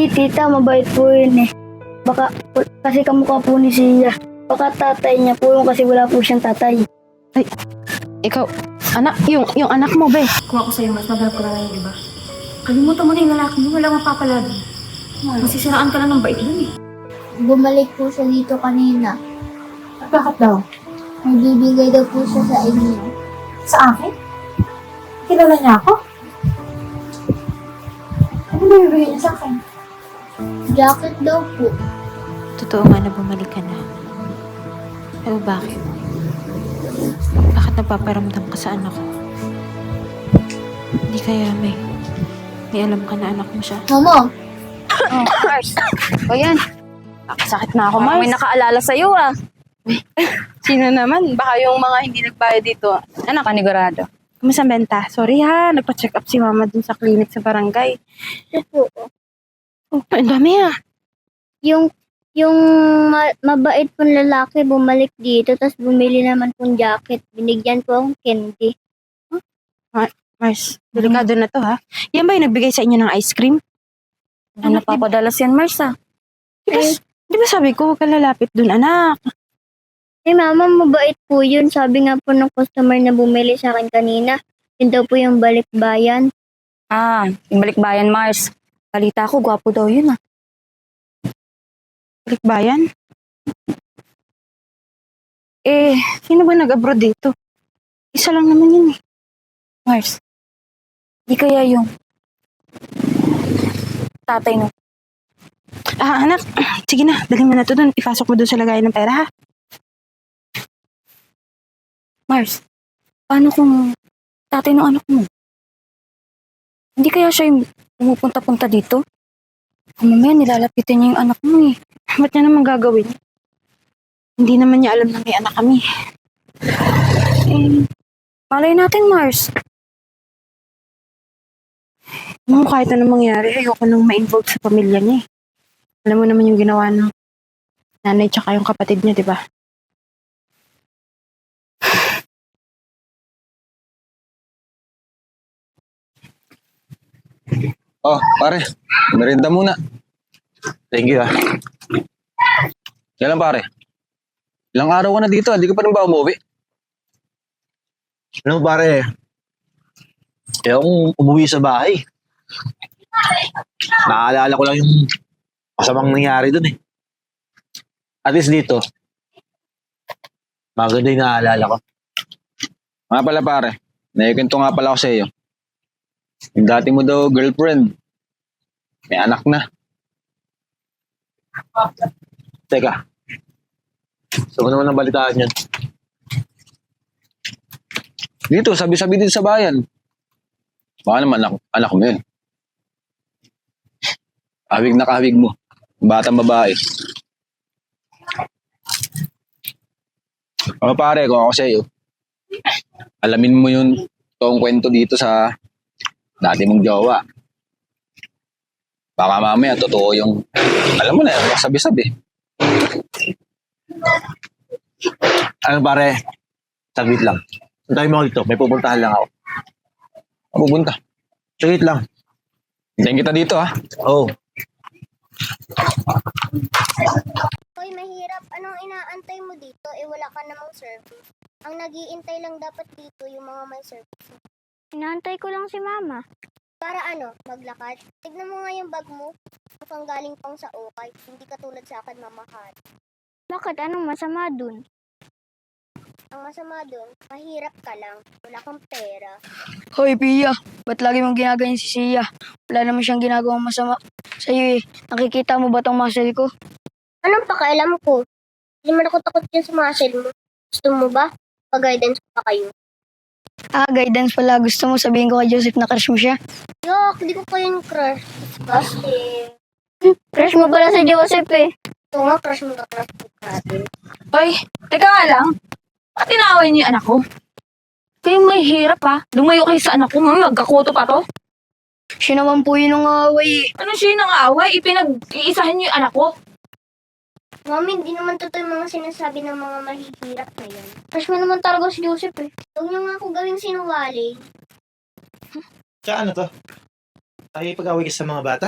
Tita, mabait po yun eh. Baka, kasi kamukha po ni Sia. Baka tatay niya po yun kasi wala po siyang tatay. Ikaw, anak, yung anak mo, be. Kung ako sa'yo, mas magalap ko na ngayon, di ba? Kalimutan mo na yung lalaki mo, wala mapapalagi. Masisiraan ka na ng bait dun eh. Bumalik po siya dito kanina. Bakit daw? May bibigay daw po siya sa inyo. Sa akin? Kilala niya ako? Ano ba bibigyan niya sa akin? Jacket daw po. Totoo nga na bumalik ka na. Pero bakit? Bakit napaparamdam ka sa anak ko? Hindi kaya may alam ka na anak mo siya? Mama, Oh, Mars. O yan. Sakit na ako, Mars. May nakaalala sa'yo ah. Sino naman? Baka yung mga hindi nagbayad dito. Anak, Panigurado. kumusta ang benta? Sorry ha, nagpa-check up si mama dun sa clinic sa barangay. po. Oh, ang dami ah. Yung mabait pong lalaki bumalik dito tapos bumili naman pong jacket. Binigyan po akong candy. Mars, delikado na to ha. Yan ba yung nagbigay sa inyo ng ice cream? Ano napapadalas yan, Mars ah? Di ba sabi ko, huwag ka lalapit dun, anak? Eh mama, mabait po yun. Sabi nga po ng customer na bumili sa akin kanina. Yun daw po yung balikbayan. Ah, yung balikbayan, Mars. Balita ko, gwapo daw yun ah. Balikbayan? Sino ba nag-abroad dito? Isa lang naman yun eh. Mars, di kaya yung tatay no? Anak, sige na, dalhin mo na to dun. Ipasok mo dun sa lagayan ng pera ha. Mars, paano kung tatay ng anak mo? Hindi kaya siya yung pumupunta-punta dito? Kung mamaya nilalapitan niya yung anak mo eh. Ba't niya naman gagawin? Hindi naman niya alam na may anak kami. Malay natin, Mars. Kahit anong mangyari, ayoko nang ma-involve sa pamilya niya eh. Alam mo naman yung ginawa ng nanay tsaka yung kapatid niya, di ba? Oh, pare. Merienda muna. Thank you, ah. Yan lang, pare. Ilang araw ka na dito, hindi ka pa rin ba umuwi? Ano pare, kaya akong umuwi sa bahay. Naaalala ko lang yung masamang nangyari dun eh. At least dito, maganda yung naaalala ko. Nga pala, pare. Naikwento nga pala ako sa iyo. Yung dati mo daw girlfriend, may anak na. Teka, saan mo naman ang balitaan yan? Dito, sabi-sabi din sa bayan. Baka naman anak mo yun. Kahawig na kahawig mo. Batang babae. O pare, kung ako sa iyo, alamin mo yung toong kwento dito sa dati mong jowa. Baka mamaya, totoo yung, alam mo na, sabi-sabi. Ano pare, saglit lang. Saan tayo mo dito? May pupuntahan lang ako. Pupunta. Saglit lang. Hintayin kita dito, ha? Oo. Hoy, mahirap. Anong inaantay mo dito? Eh, wala ka namang service. Ang nag-iintay lang dapat dito yung mga may service. Inaantay ko lang si mama. Para ano, maglakad? Tignan mo nga yung bag mo. Mukhang galing pang sa ukay. Hindi ka tulad sa akin, mamahal. Bakit? Anong masama dun? Ang masama dun, mahirap ka lang. Wala kang pera. Hoy, Pia, ba't lagi mong ginagayin si Sia? Wala naman siyang ginagawang masama sa'yo eh. Nakikita mo ba tong muscle ko? Anong pakialam ko? Hindi man ako takot dyan sa muscle mo. Gusto mo ba? Pag-guidance ko pa kayo. Guidance pala. Gusto mo sabihin ko kay Joseph na crush mo siya? Yok, di ko pa yung crush. Disgusting. Crush mo pala si Joseph eh. Ito nga, crush mo na crush ko natin. Ay, teka nga lang. Bakit inaaway niyo yung anak ko? Kayo may hirap ha. Lumayo kayo sa anak ko. Magkakoto pa to. Siya naman po yun ang away eh. Ano siya yung away? Ipinag-iisahan niyo yung anak ko. Mami, hindi naman totoo yung mga sinasabi ng mga mahihirap na yan. Crush mo naman talaga si Joseph eh. Huwag niyo nga ako gawing sinungaling. Tsaka ano to? Tayo pag-away ka sa mga bata?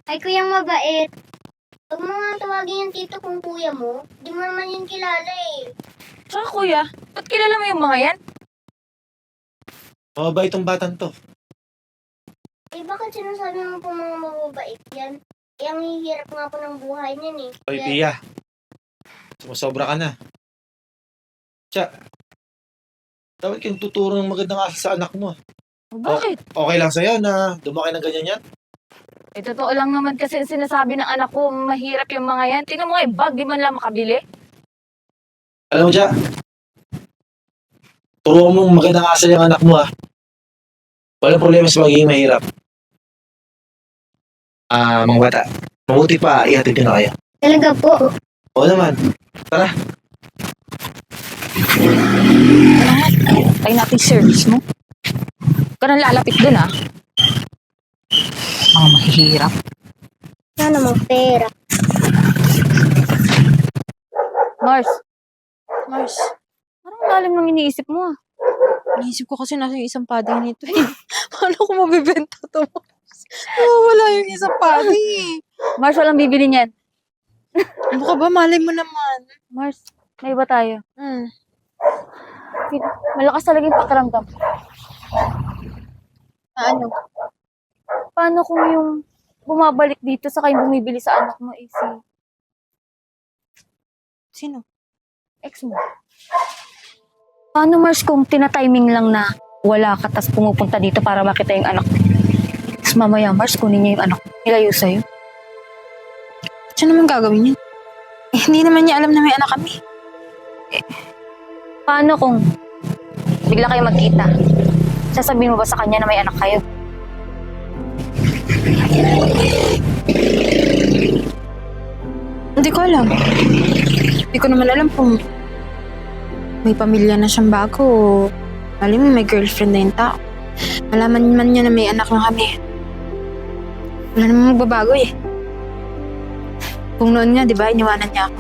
Ay, kuyang mabait. Huwag mo nga tawagin yung tito kung kuya mo. Di mo naman yun kilala eh. Tsaka kuya, ba't kilala mo yung mga yan? Mababait itong batang to. Eh, bakit sinasabi mo po mga mababait yan? Eh, ang hihirap nga po ng buhay niyan eh. Oy, Kaya- Pia. Sumasobra ka na. Tsa, dapat kang tuturo ng magandang asal sa anak mo. Bakit? Okay lang sa'yo na lumaki ng ganyan yan? Eh, totoo lang naman kasi sinasabi ng anak ko, mahirap yung mga yan. Tingnan mo nga, bag, di man lang makabili. Alam mo, Tsa, turuan mo magandang asal yung anak mo, ha? Walang problema sa magiging mahirap. Mga bata, mabuti pa, ihatid ko na kayo. Talaga po. Oo naman. Ay natin service mo. Huwag ka nang lalapit dun, ah. Mga mahihirap. Wala namang pera. Mars, Mars, parang lalim ng iniisip mo, ah. naisip ko kasi nasa yung isang padding nito eh. Paano ko mabibenta to, Mars? Wala yung isang padding eh. Mars, walang bibili niyan. Ano ka ba? Malay mo naman. Mars, may iba tayo. Hmm. Malakas talaga yung pakiramdam. Ano? Paano kung yung bumabalik dito sa kayong bumibili sa anak mo eh si Sino? ex mo? Paano Mars kung tina-timing lang na wala ka tas pumupunta dito para makita yung anak mo? Tapos mamaya Mars kunin niya yung anak mo. Nilayo sa'yo. Siya naman gagawin yun? Eh, hindi naman niya alam na may anak kami. Paano kung bigla kayo magkita? Sasabihin mo ba sa kanya na may anak kayo? Hindi ko alam. Hindi ko naman alam kung may pamilya na siyang bago o alam mo may girlfriend na yung tao. Malaman man niya na may anak na kami. Wala namang magbabago eh. Kung noon nga, di ba, iniwanan niya ako.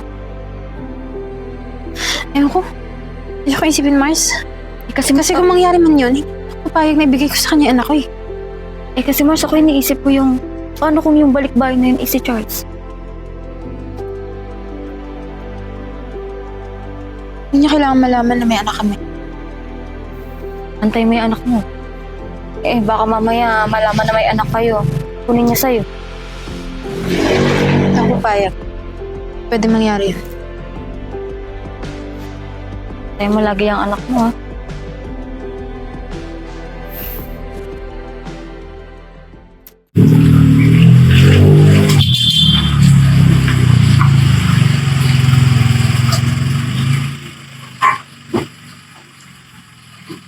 Ewan ko. Hindi ko isipin, Mars. Kasi kung mangyari man yun, papayag na ibigay ko sa kanya yung anak ko eh. Eh kasi Mars ako iniisip ko yung paano kung yung balikbayan na yun is si Charles? Hindi niya kailangan malaman na may anak kami. Antay mo yung anak mo. Eh baka mamaya malaman na may anak kayo. Kunin niya sa'yo. Ako papayag. Pwede mangyari yun. Antay mo lagi yung anak mo, ha?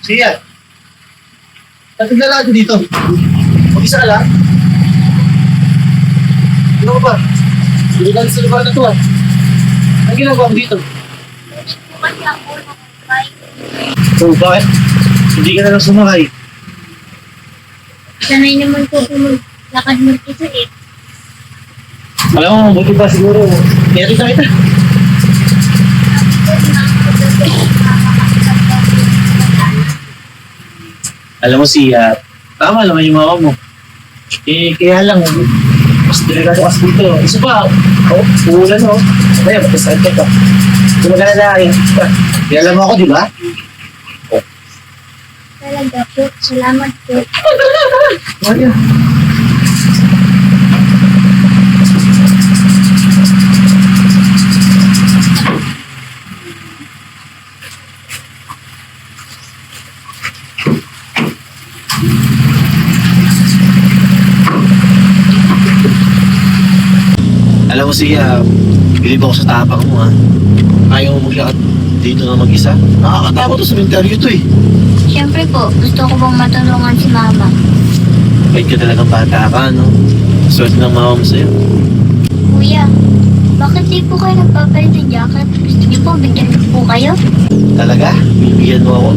Siya, nagdala ka dito. Mag-isa ka lang. Ano ka ba? Hindi ka sa lugar na to, ah. Ang ginagawa mo dito? Kasi ako nakakay. So, bakit? Hindi ka na lang sumakay. Sanay naman po lakad mo dito eh. Alam mo, buti pa siguro. Kaya kita. Alam mo siya, tama naman yung mama mo. Eh, kaya lang, mas delikado kasi dito. Isa pa, uulan o. Kaya, magkasal ka pa. Kung maganda na, kaya alam mo ako, di ba? Talaga po. Salamat po. Ano? Alam mo siya, bilib ako sa tapang mo, ha. Ayaw mo maglakad dito na mag-isa. Nakakatakot to sa mentalyo to eh. Siyempre po, gusto ko pong matulungan si mama. Kahit ka talagang bata ka, no? Swerte ng mama mo sa'yo. Kuya, bakit di po kayo nagpapalit ng jacket? Gusto niyo po, bigyan ko po kayo? Talaga? Bibigyan mo ako?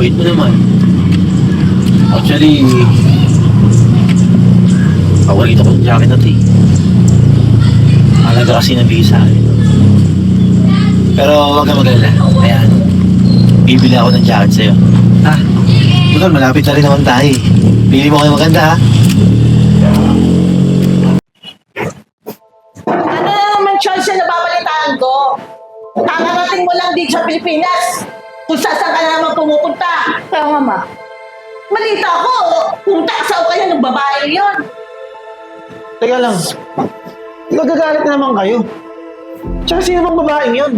Wait mo naman. Actually, paborito ko yung jacket na to eh. Malaga kasi nabigay sa akin. Pero huwag ka mag-alala. Ayan. Bibili ako ng jacket sa'yo. Ha? Total, malapit na rin naman tayo eh. Pili mo kayo maganda ha. nababalitaan ko. Kakarating mo lang dito sa Pilipinas. Kung saan ka na naman pumupunta. Kaya nga, ma. Malita ko, punta sa kayo ng babae yon. Teka lang. Magagalit na naman kayo. Tsaka sino bang babaeng yun?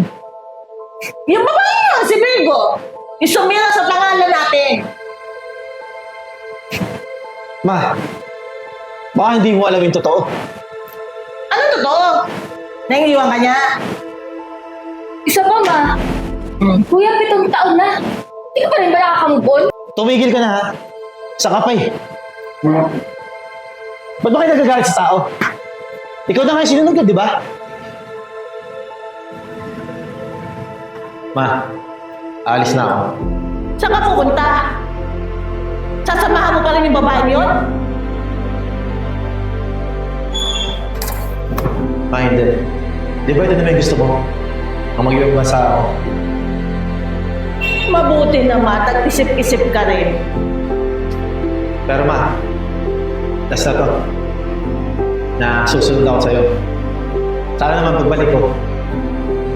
Yung babae yun, si Virgo. Yung sumira sa pangalan natin. Ma, baka hindi mo alam yung totoo. Ano totoo? Nangiwan ka niya? Isa pa, ma. Kuya, 7 taon na. Hindi ka pa rin ba nakakamove on? Tumigil ka na ha. Sa kapay. Ba't ba kayo nagagalit sa tao? Ikaw na nga yung sinunod ko, di ba? Ma, alis na ako. Saan ka pupunta? Sasamahan mo pa rin yung babae yun? Ma, hindi. Di ba ito na may gusto mo? Ang mag-iwag bansa ako. Mabuti naman, nag-isip-isip ka rin. Pero ma, last na to. Na susunod ako sa'yo. Sana naman pagbalik ko,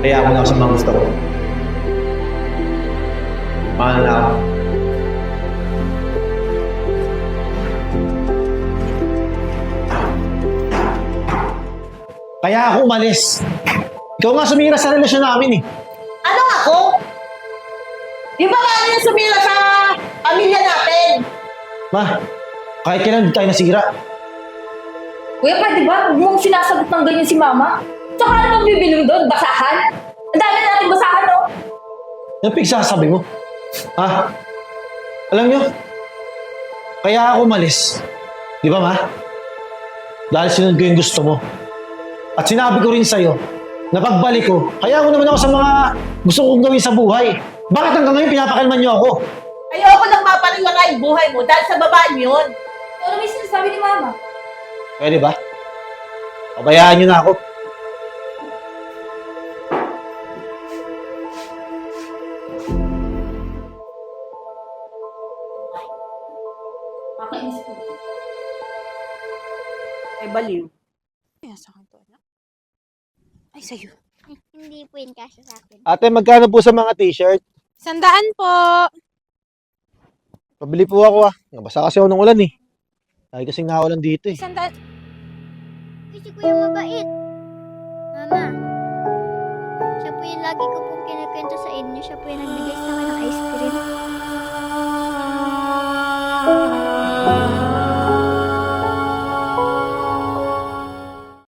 kaya ako na ako sa mga gusto ko. Mahal na ako. Kaya ako umalis. Ikaw nga sumira sa relasyon namin eh. Ano ako? Yung babae yung sumira sa pamilya natin. Ma, kahit kailan di tayo nasira. Kuya, pwede ba? Huwag mong sinasagot ng ganyan si mama. Tsaka ano bang bibilong doon? Basahan? Ang dami na natin basahan, no? Yung pigsasabi mo. Ha? Alam nyo, kaya ako umalis. Di ba ma? Dahil sinunod ko yung gusto mo. At sinabi ko rin sa'yo, na pagbalik ko, kaya ako naman ako sa mga gusto kong gawin sa buhay. Bakit hanggang ngayon pinapakalman nyo ako? Ayoko nang mapariwala yung buhay mo dahil sa babae yun. Ano may sinasabi ni mama? Pwede ba? Pabayaan nyo na ako. Kakainis ko. Ay, baliw. Kaya sa akin to, anak. Ay, sa'yo. Hindi po yun kasya sa akin. Ate, magkano po sa mga t-shirt? 100 po. Pabili po ako ah. Nabasa kasi ako ng ulan eh. Dahil kasing naulan dito eh. 100. Kasi kuya mabait. Mama, siya po yung lagi ko pong kinikwento sa inyo. Siya po yung nagbigay sa akin ng ice cream.